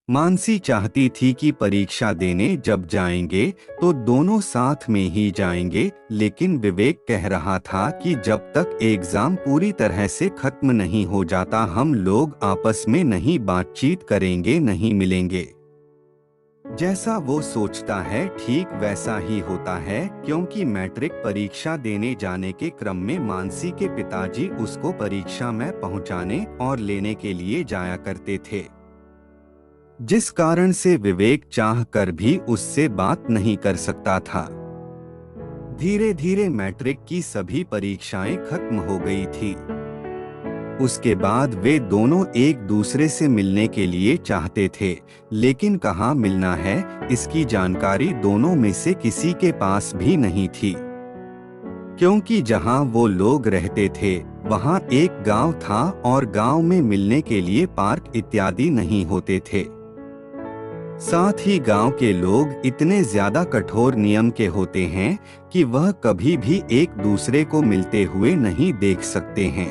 मानसी चाहती थी कि परीक्षा देने जब जाएंगे तो दोनों साथ में ही जाएंगे, लेकिन विवेक कह रहा था कि जब तक एग्जाम पूरी तरह से खत्म नहीं हो जाता हम लोग आपस में नहीं बातचीत करेंगे, नहीं मिलेंगे। जैसा वो सोचता है ठीक वैसा ही होता है, क्योंकि मैट्रिक परीक्षा देने जाने के क्रम में मानसी के पिताजी उसको परीक्षा में पहुंचाने और लेने के लिए जाया करते थे, जिस कारण से विवेक चाह कर भी उससे बात नहीं कर सकता था। धीरे धीरे मैट्रिक की सभी परीक्षाएं खत्म हो गई थी। उसके बाद वे दोनों एक दूसरे से मिलने के लिए चाहते थे, लेकिन कहाँ मिलना है इसकी जानकारी दोनों में से किसी के पास भी नहीं थी, क्योंकि जहाँ वो लोग रहते थे वहाँ एक गांव था और गांव में मिलने के लिए पार्क इत्यादि नहीं होते थे। साथ ही गांव के लोग इतने ज्यादा कठोर नियम के होते हैं कि वह कभी भी एक दूसरे को मिलते हुए नहीं देख सकते हैं,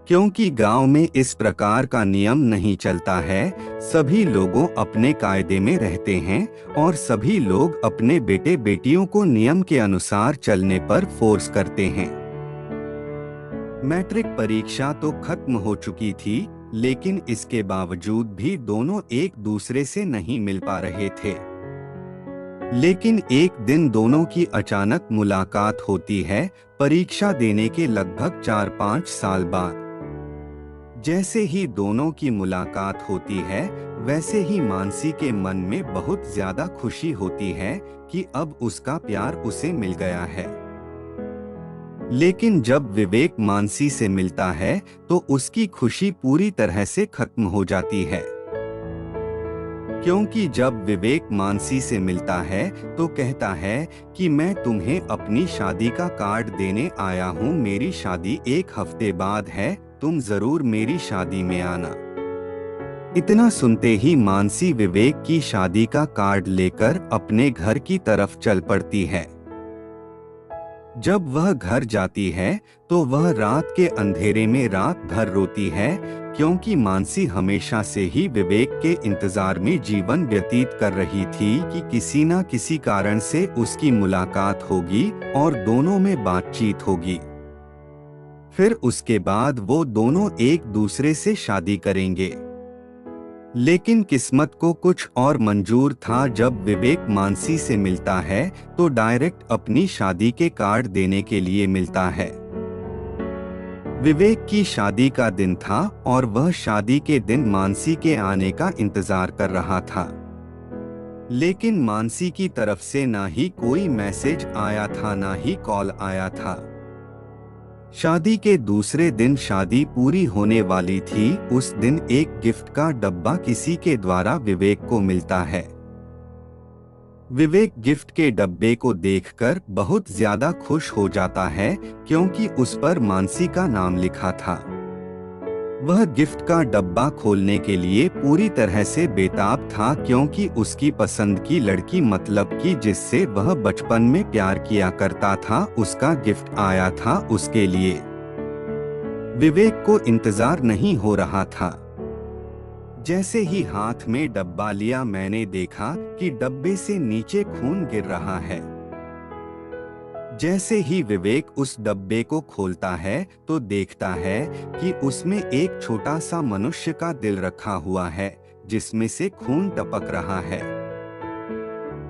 क्योंकि गांव में इस प्रकार का नियम नहीं चलता है। सभी लोगों अपने कायदे में रहते हैं और सभी लोग अपने बेटे बेटियों को नियम के अनुसार चलने पर फोर्स करते हैं। मैट्रिक परीक्षा तो खत्म हो चुकी थी, लेकिन इसके बावजूद भी दोनों एक दूसरे से नहीं मिल पा रहे थे। लेकिन एक दिन दोनों की अचानक मुलाकात होती है, परीक्षा देने के लगभग 4-5 साल बाद। जैसे ही दोनों की मुलाकात होती है, वैसे ही मानसी के मन में बहुत ज्यादा खुशी होती है कि अब उसका प्यार उसे मिल गया है। लेकिन जब विवेक मानसी से मिलता है तो उसकी खुशी पूरी तरह से खत्म हो जाती है, क्योंकि जब विवेक मानसी से मिलता है तो कहता है कि मैं तुम्हें अपनी शादी का कार्ड देने आया हूँ, मेरी शादी 1 हफ्ते बाद है, तुम जरूर मेरी शादी में आना। इतना सुनते ही मानसी विवेक की शादी का कार्ड लेकर अपने घर की तरफ चल पड़ती है। जब वह घर जाती है तो वह रात के अंधेरे में रात भर रोती है, क्योंकि मानसी हमेशा से ही विवेक के इंतजार में जीवन व्यतीत कर रही थी कि किसी न किसी कारण से उसकी मुलाकात होगी और दोनों में बातचीत होगी। फिर उसके बाद वो दोनों एक दूसरे से शादी करेंगे। लेकिन किस्मत को कुछ और मंजूर था। जब विवेक मानसी से मिलता है तो डायरेक्ट अपनी शादी के कार्ड देने के लिए मिलता है। विवेक की शादी का दिन था और वह शादी के दिन मानसी के आने का इंतजार कर रहा था, लेकिन मानसी की तरफ से ना ही कोई मैसेज आया था ना ही कॉल आया था। शादी के दूसरे दिन शादी पूरी होने वाली थी। उस दिन एक गिफ्ट का डब्बा किसी के द्वारा विवेक को मिलता है। विवेक गिफ्ट के डब्बे को देखकर बहुत ज्यादा खुश हो जाता है, क्योंकि उस पर मानसी का नाम लिखा था। वह गिफ्ट का डब्बा खोलने के लिए पूरी तरह से बेताब था, क्योंकि उसकी पसंद की लड़की, मतलब कि जिससे वह बचपन में प्यार किया करता था, उसका गिफ्ट आया था उसके लिए। विवेक को इंतजार नहीं हो रहा था। जैसे ही हाथ में डब्बा लिया मैंने देखा कि डब्बे से नीचे खून गिर रहा है। जैसे ही विवेक उस डब्बे को खोलता है तो देखता है कि उसमें एक छोटा सा मनुष्य का दिल रखा हुआ है, जिसमें से खून टपक रहा है।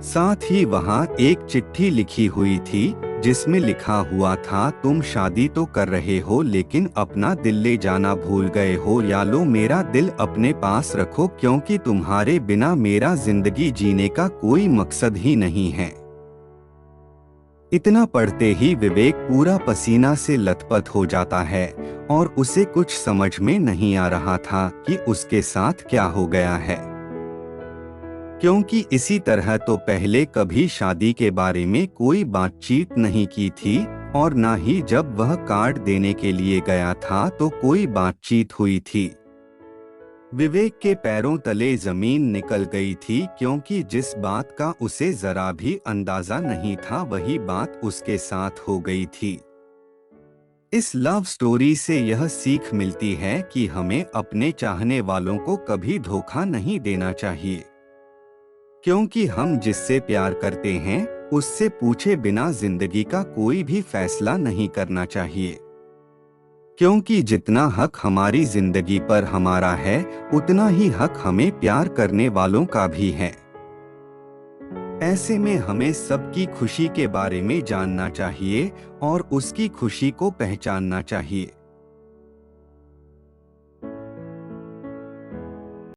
साथ ही वहाँ एक चिट्ठी लिखी हुई थी, जिसमें लिखा हुआ था, तुम शादी तो कर रहे हो लेकिन अपना दिल ले जाना भूल गए हो, या लो मेरा दिल अपने पास रखो, क्योंकि तुम्हारे बिना मेरा जिंदगी जीने का कोई मकसद ही नहीं है। इतना पढ़ते ही विवेक पूरा पसीना से लथपथ हो जाता है और उसे कुछ समझ में नहीं आ रहा था कि उसके साथ क्या हो गया है, क्योंकि इसी तरह तो पहले कभी शादी के बारे में कोई बातचीत नहीं की थी और ना ही जब वह कार्ड देने के लिए गया था तो कोई बातचीत हुई थी। विवेक के पैरों तले जमीन निकल गई थी, क्योंकि जिस बात का उसे जरा भी अंदाजा नहीं था वही बात उसके साथ हो गई थी। इस लव स्टोरी से यह सीख मिलती है कि हमें अपने चाहने वालों को कभी धोखा नहीं देना चाहिए, क्योंकि हम जिससे प्यार करते हैं उससे पूछे बिना जिंदगी का कोई भी फैसला नहीं करना चाहिए, क्योंकि जितना हक हमारी जिंदगी पर हमारा है उतना ही हक हमें प्यार करने वालों का भी है। ऐसे में हमें सबकी खुशी के बारे में जानना चाहिए और उसकी खुशी को पहचानना चाहिए।